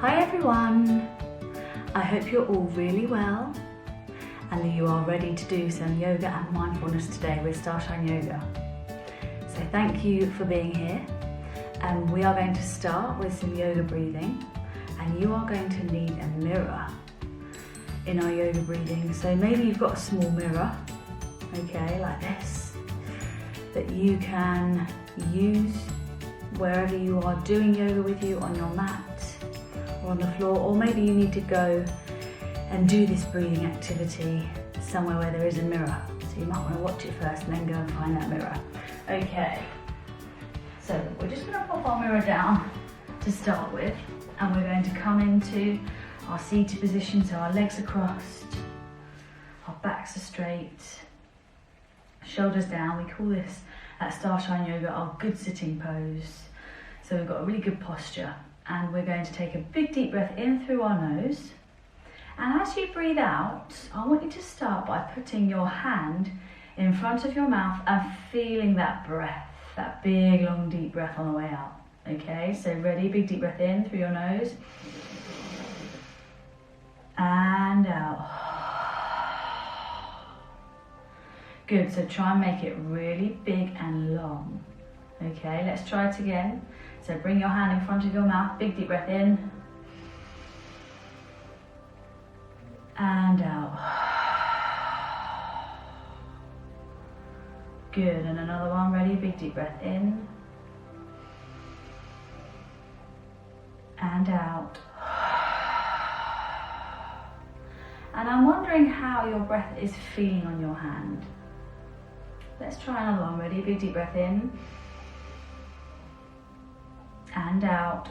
Hi everyone! I hope you're all really well and that you are ready to do some yoga and mindfulness today with Starshine Yoga. So thank you for being here, and we are going to start with some yoga breathing, and you are going to need a mirror in our yoga breathing. So maybe you've got a small mirror, okay, like this, that you can use wherever you are doing yoga with you, on your mat or on the floor, or maybe you need to go and do this breathing activity somewhere where there is a mirror. So you might want to watch it first and then go and find that mirror. Okay, so we're just going to pop our mirror down to start with, and we're going to come into our seated position, so our legs are crossed, our backs are straight, shoulders down. We call this at Starshine Yoga our good sitting pose. So we've got a really good posture, and we're going to take a big deep breath in through our nose. And as you breathe out, I want you to start by putting your hand in front of your mouth and feeling that breath, that big long deep breath on the way out. Okay, so ready, big deep breath in through your nose and out. Good, so try and make it really big and long. Okay, let's try it again. So bring your hand in front of your mouth, big deep breath in and out. Good, and another one, ready, big deep breath in and out. And I'm wondering how your breath is feeling on your hand. Let's try another one, ready, big deep breath in and out.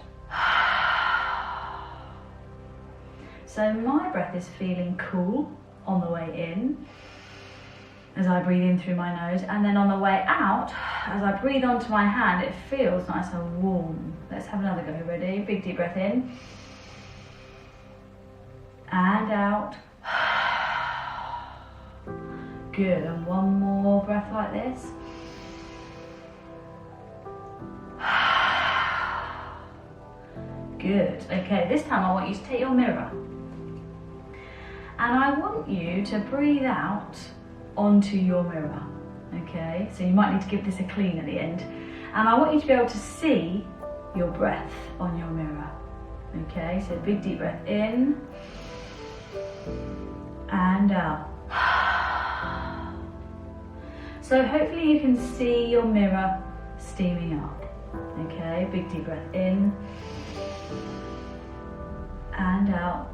So my breath is feeling cool on the way in as I breathe in through my nose, and then on the way out, as I breathe onto my hand, it feels nice and warm. Let's have another go, ready? Big deep breath in and out. Good, and one more breath like this. Good, okay, this time I want you to take your mirror and I want you to breathe out onto your mirror, okay? So you might need to give this a clean at the end, and I want you to be able to see your breath on your mirror, okay? So big deep breath in and out. So hopefully you can see your mirror steaming up, okay? Big deep breath in and out.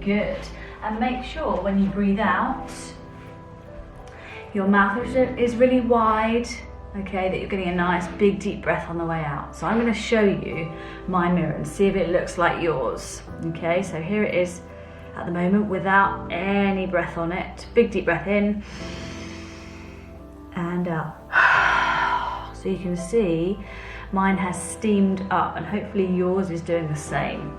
Good. And make sure when you breathe out, your mouth is really wide, okay, that you're getting a nice big deep breath on the way out. So I'm going to show you my mirror and see if it looks like yours. Okay, so here it is at the moment without any breath on it. Big deep breath in and out. So you can see mine has steamed up, and hopefully yours is doing the same.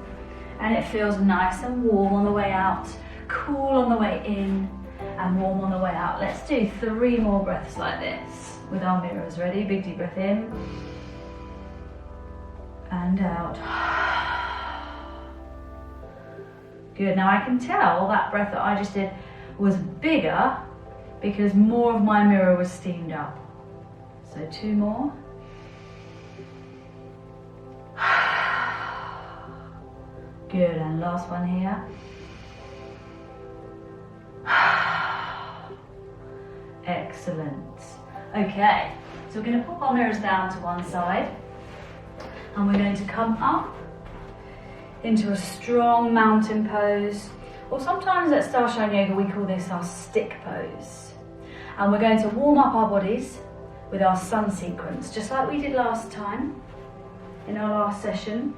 And it feels nice and warm on the way out, cool on the way in, and warm on the way out. Let's do 3 more breaths like this with our mirrors. Ready? Big deep breath in and out. Good. Now I can tell that breath that I just did was bigger because more of my mirror was steamed up. So 2 more. Good, and last one here. Excellent. Okay, so we're going to pop our mirrors down to one side, and we're going to come up into a strong mountain pose, or sometimes at Starshine Yoga we call this our stick pose. And we're going to warm up our bodies with our sun sequence, just like we did last time in our last session.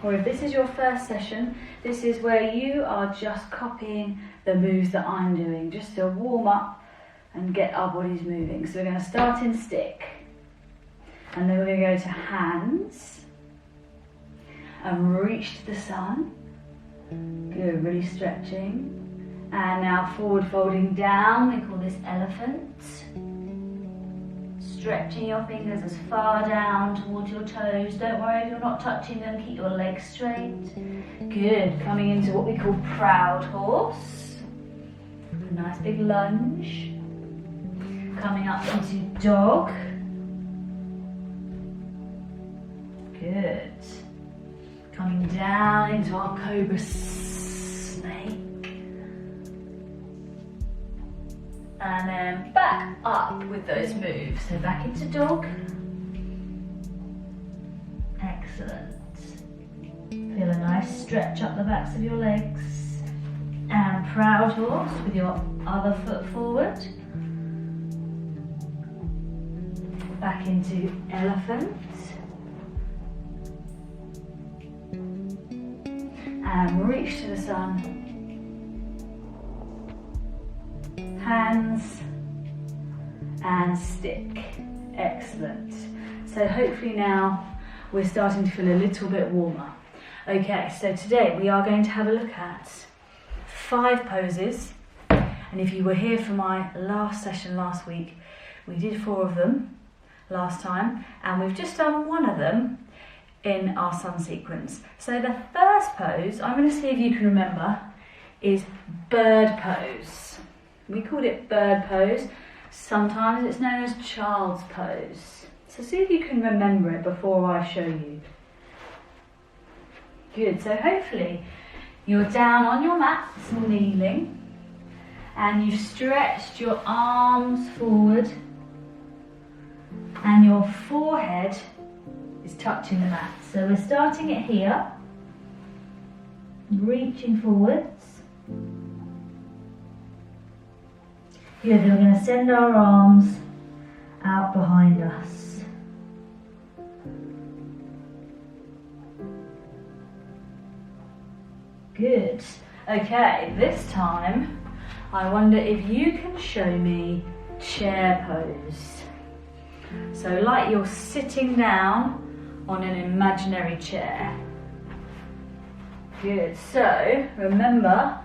Or if this is your first session, this is where you are just copying the moves that I'm doing, just to warm up and get our bodies moving. So we're going to start in stick, and then we're going to go to hands and reach to the sun. Good, really stretching. And now forward folding down, we call this elephant. Stretching your fingers as far down towards your toes. Don't worry if you're not touching them, keep your legs straight. Good, coming into what we call proud horse. A nice big lunge. Coming up into dog. Good. Coming down into our cobra snake. And then back up with those moves. So back into dog. Excellent. Feel a nice stretch up the backs of your legs. And proud horse with your other foot forward. Back into elephant. And reach to the sun. Hands and stick. Excellent. So hopefully now we're starting to feel a little bit warmer. Okay, so today we are going to have a look at 5 poses. And if you were here for my last session last week, we did 4 of them last time, and we've just done 1 of them in our sun sequence. So the first pose, I'm going to see if you can remember, is bird pose. We called it bird pose. Sometimes it's known as child's pose. So see if you can remember it before I show you. Good, so hopefully you're down on your mats, kneeling, and you've stretched your arms forward and your forehead is touching the mat. So we're starting it here, reaching forwards. Good, then we're going to send our arms out behind us. Good. Okay, this time I wonder if you can show me chair pose. So like you're sitting down on an imaginary chair. Good, so remember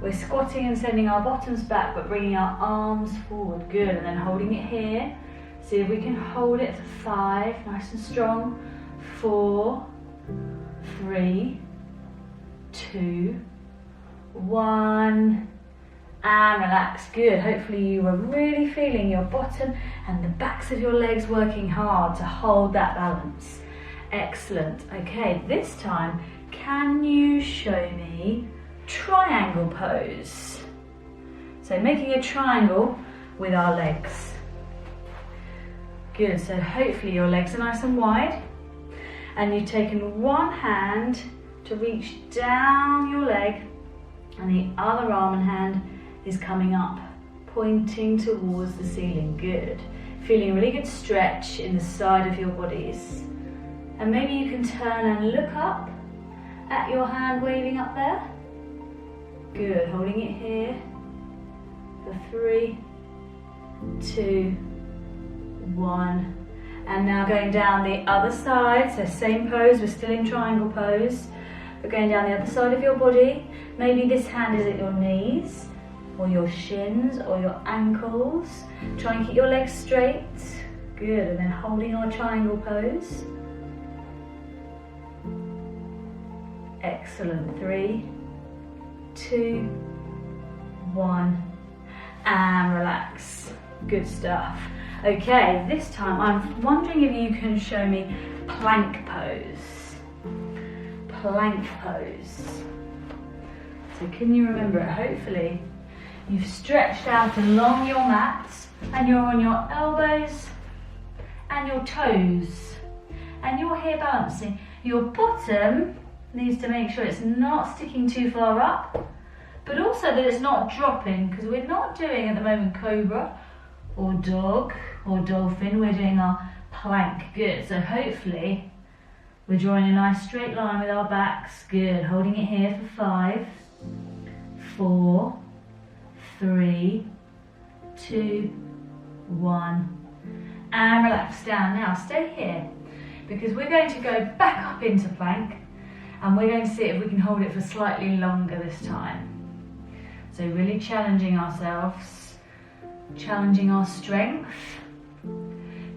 we're squatting and sending our bottoms back but bringing our arms forward. Good, and then holding it here. See if we can hold it for 5, nice and strong. 4, 3, 2, 1. And relax. Good. Hopefully you were really feeling your bottom and the backs of your legs working hard to hold that balance. Excellent. Okay, this time, can you show me triangle pose? So making a triangle with our legs. Good. So hopefully your legs are nice and wide, and you've taken one hand to reach down your leg, and the other arm and hand is coming up, pointing towards the ceiling. Good. Feeling a really good stretch in the side of your bodies. And maybe you can turn and look up at your hand waving up there. Good. Holding it here for 3, 2, 1. And now going down the other side. So same pose, we're still in triangle pose. But going down the other side of your body. Maybe this hand is at your knees, or your shins, or your ankles. Try and keep your legs straight. Good, and then holding our triangle pose. Excellent. 3, 2, 1, and relax. Good stuff. Okay, this time I'm wondering if you can show me plank pose. Plank pose. So can you remember it? Hopefully you've stretched out along your mats and you're on your elbows and your toes and you're here balancing. Your bottom needs to make sure it's not sticking too far up, but also that it's not dropping, because we're not doing at the moment cobra or dog or dolphin, we're doing our plank. Good, so hopefully we're drawing a nice straight line with our backs. Good, holding it here for 5, 4, 3, 2, 1, and relax down. Now stay here, because we're going to go back up into plank, and we're going to see if we can hold it for slightly longer this time. So really challenging ourselves, challenging our strength,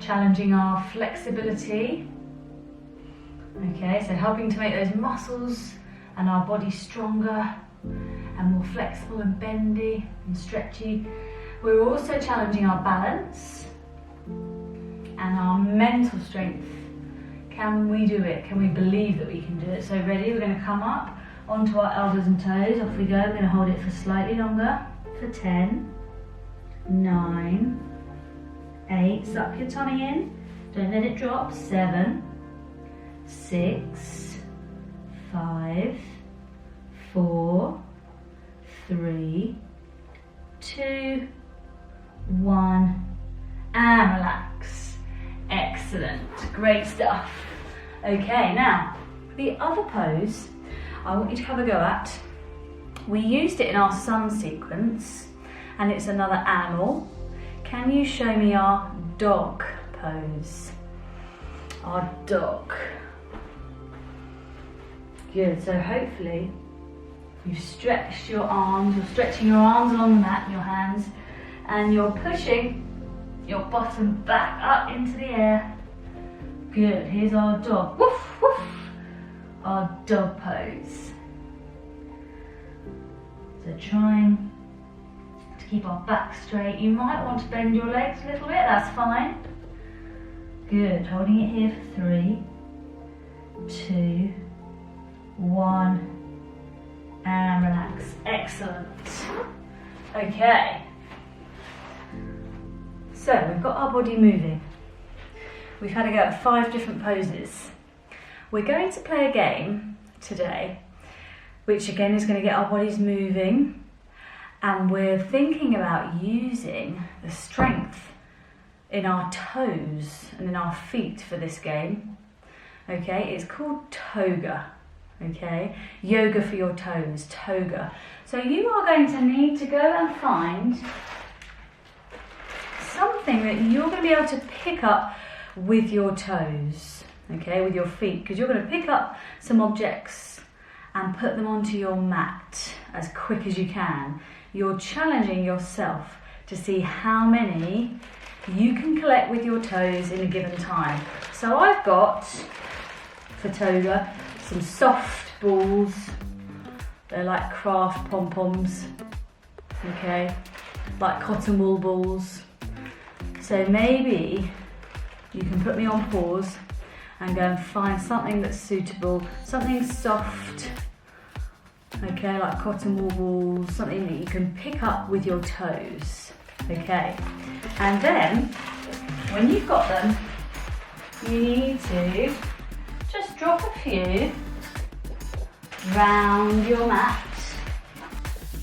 challenging our flexibility. Okay, so helping to make those muscles and our body stronger and more flexible and bendy and stretchy. We're also challenging our balance and our mental strength. Can we do it? Can we believe that we can do it? So ready, we're going to come up onto our elbows and toes. Off we go. We're going to hold it for slightly longer. For 10, 9, 8. Suck your tummy in. Don't let it drop. 7, 6, 5, 4, 3, 2, 1, and relax. Excellent, great stuff. Okay, now the other pose I want you to have a go at. We used it in our sun sequence and it's another animal. Can you show me our dog pose? Our dog. Good, so hopefully you've stretched your arms, you're stretching your arms along the mat, your hands, and you're pushing your bottom back up into the air. Good, here's our dog. Woof, woof. Our dog pose. So trying to keep our back straight. You might want to bend your legs a little bit, that's fine. Good, holding it here for 3, 2, 1, and relax. Excellent. Okay. So we've got our body moving. We've had a go at 5 different poses. We're going to play a game today, which again is going to get our bodies moving, and we're thinking about using the strength in our toes and in our feet for this game. Okay, it's called Toga. Okay, yoga for your toes, Toga. So you are going to need to go and find something that you're going to be able to pick up with your toes, okay, with your feet, because you're going to pick up some objects and put them onto your mat as quick as you can. You're challenging yourself to see how many you can collect with your toes in a given time. So I've got, for Toga, some soft balls. They're like craft pom-poms, okay, like cotton wool balls. So maybe you can put me on pause and go and find something that's suitable, something soft, okay, like cotton wool balls, something that you can pick up with your toes, okay. And then, when you've got them, you need to just drop a few round your mat.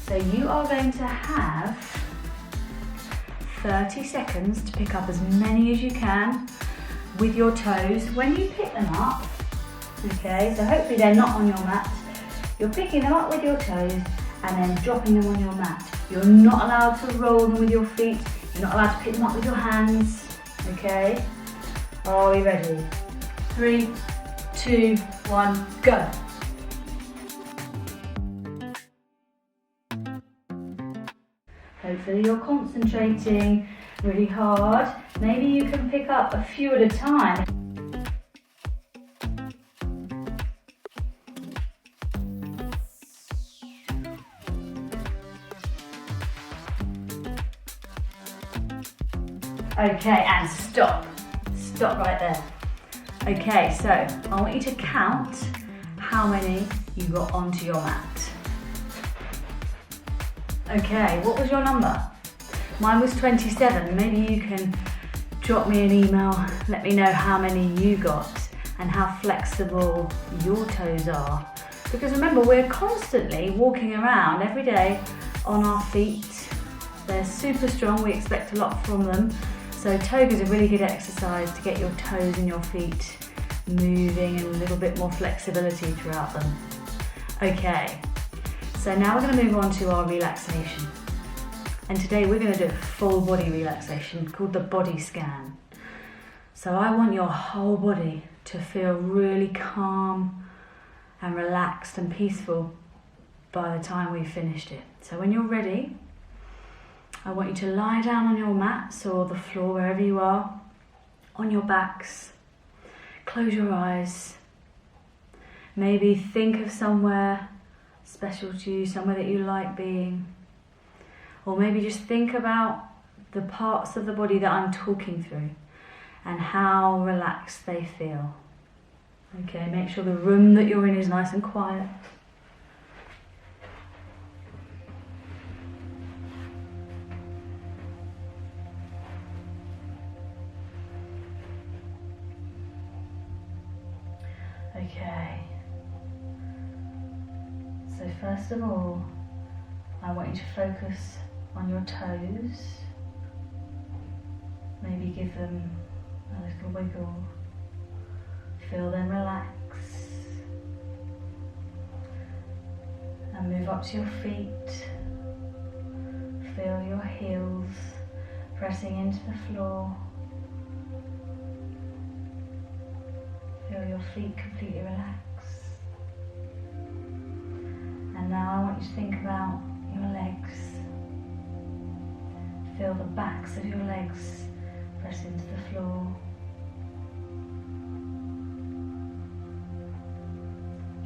So you are going to have 30 seconds to pick up as many as you can with your toes. When you pick them up, okay, so hopefully they're not on your mat, you're picking them up with your toes and then dropping them on your mat. You're not allowed to roll them with your feet, you're not allowed to pick them up with your hands, okay? Are we ready? 3, 2, 1, go. Hopefully you're concentrating really hard. Maybe you can pick up a few at a time. Okay, and stop. Stop right there. Okay, so I want you to count how many you got onto your mat. Okay, what was your number? Mine was 27. Maybe you can drop me an email, let me know how many you got and how flexible your toes are. Because remember, we're constantly walking around every day on our feet. They're super strong, we expect a lot from them. So Toga is a really good exercise to get your toes and your feet moving and a little bit more flexibility throughout them. Okay. So now we're going to move on to our relaxation. And today we're going to do a full body relaxation called the body scan. So I want your whole body to feel really calm and relaxed and peaceful by the time we've finished it. So when you're ready, I want you to lie down on your mats or the floor, wherever you are, on your backs. Close your eyes. Maybe think of somewhere special to you, somewhere that you like being. Or maybe just think about the parts of the body that I'm talking through and how relaxed they feel. Okay, make sure the room that you're in is nice and quiet. Okay, so first of all, I want you to focus on your toes. Maybe give them a little wiggle. Feel them relax. And move up to your feet. Feel your heels pressing into the floor. Feel your feet completely relax. And now I want you to think about your legs. Feel the backs of your legs press into the floor.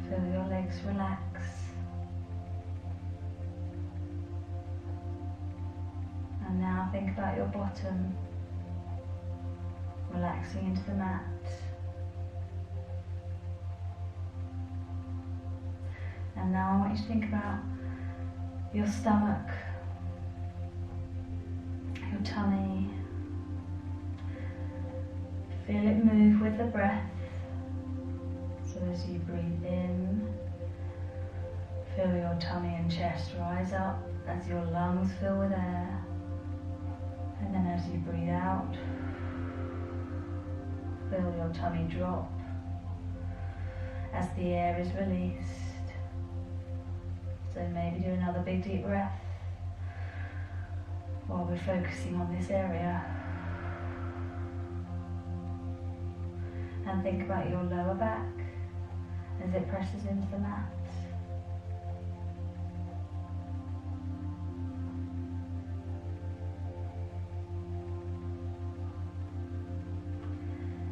Feel your legs relax. And now think about your bottom, relaxing into the mat. And now I want you to think about your stomach, your tummy. Feel it move with the breath. So as you breathe in, feel your tummy and chest rise up as your lungs fill with air. And then as you breathe out, feel your tummy drop as the air is released. So maybe do another big deep breath while we're focusing on this area. And think about your lower back as it presses into the mat.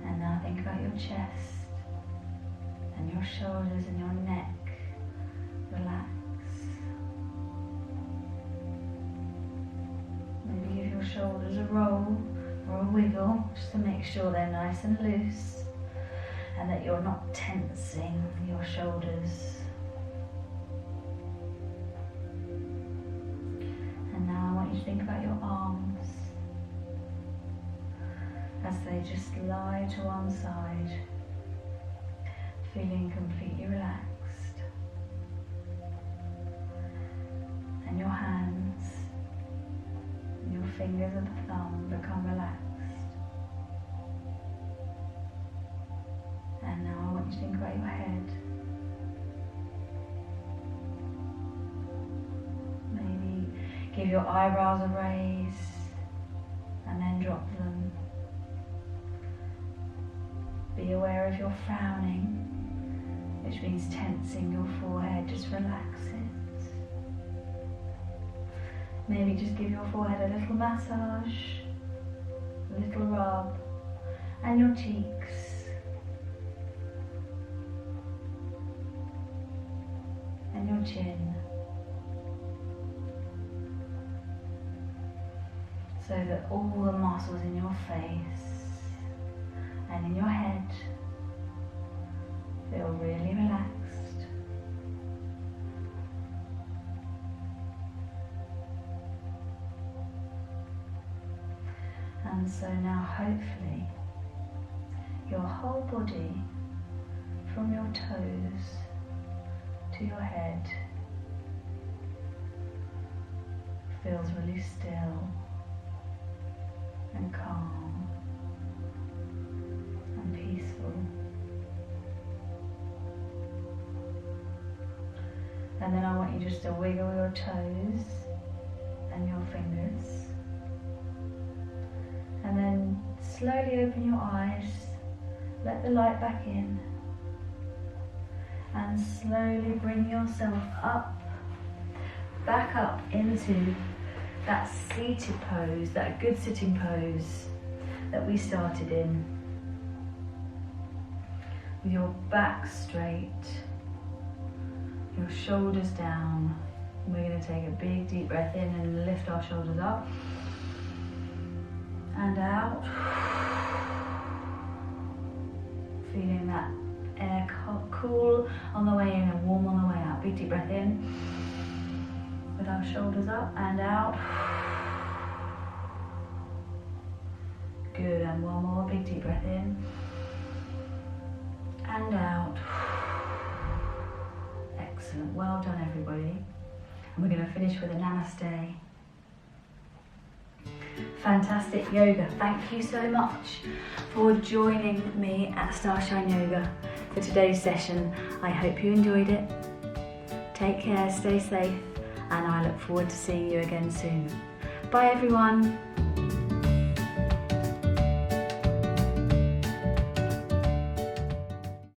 And now think about your chest and your shoulders and your neck. Relax. Maybe give your shoulders a roll or a wiggle just to make sure they're nice and loose and that you're not tensing your shoulders. And now I want you to think about your arms as they just lie to one side, feeling completely relaxed. And your hands and your fingers and thumb become relaxed. And now I want you to think about your head. Maybe give your eyebrows a raise and then drop them. Be aware if you're frowning, which means tensing your forehead. Just relax it. Maybe just give your forehead a little massage, a little rub, and your cheeks. And your chin, so that all the muscles in your face and in your head feel really relaxed. And so now hopefully your whole body, from your toes to your head, feels really still and calm and peaceful. And then I want you just to wiggle your toes and your fingers, and then slowly open your eyes, let the light back in, and slowly bring yourself up, back up into that seated pose, that good sitting pose. that we started in. With your back straight, your shoulders down. We're going to take a big deep breath in and lift our shoulders up and out. Feeling that air cool on the way in and warm on the way out. Big deep breath in with our shoulders up and out. Good, and one more big deep breath in and out. Excellent, well done everybody. And we're going to finish with a namaste. Fantastic yoga. Thank you so much for joining me at Starshine Yoga for today's session. I hope you enjoyed it. Take care, stay safe, and I look forward to seeing you again soon. Bye everyone.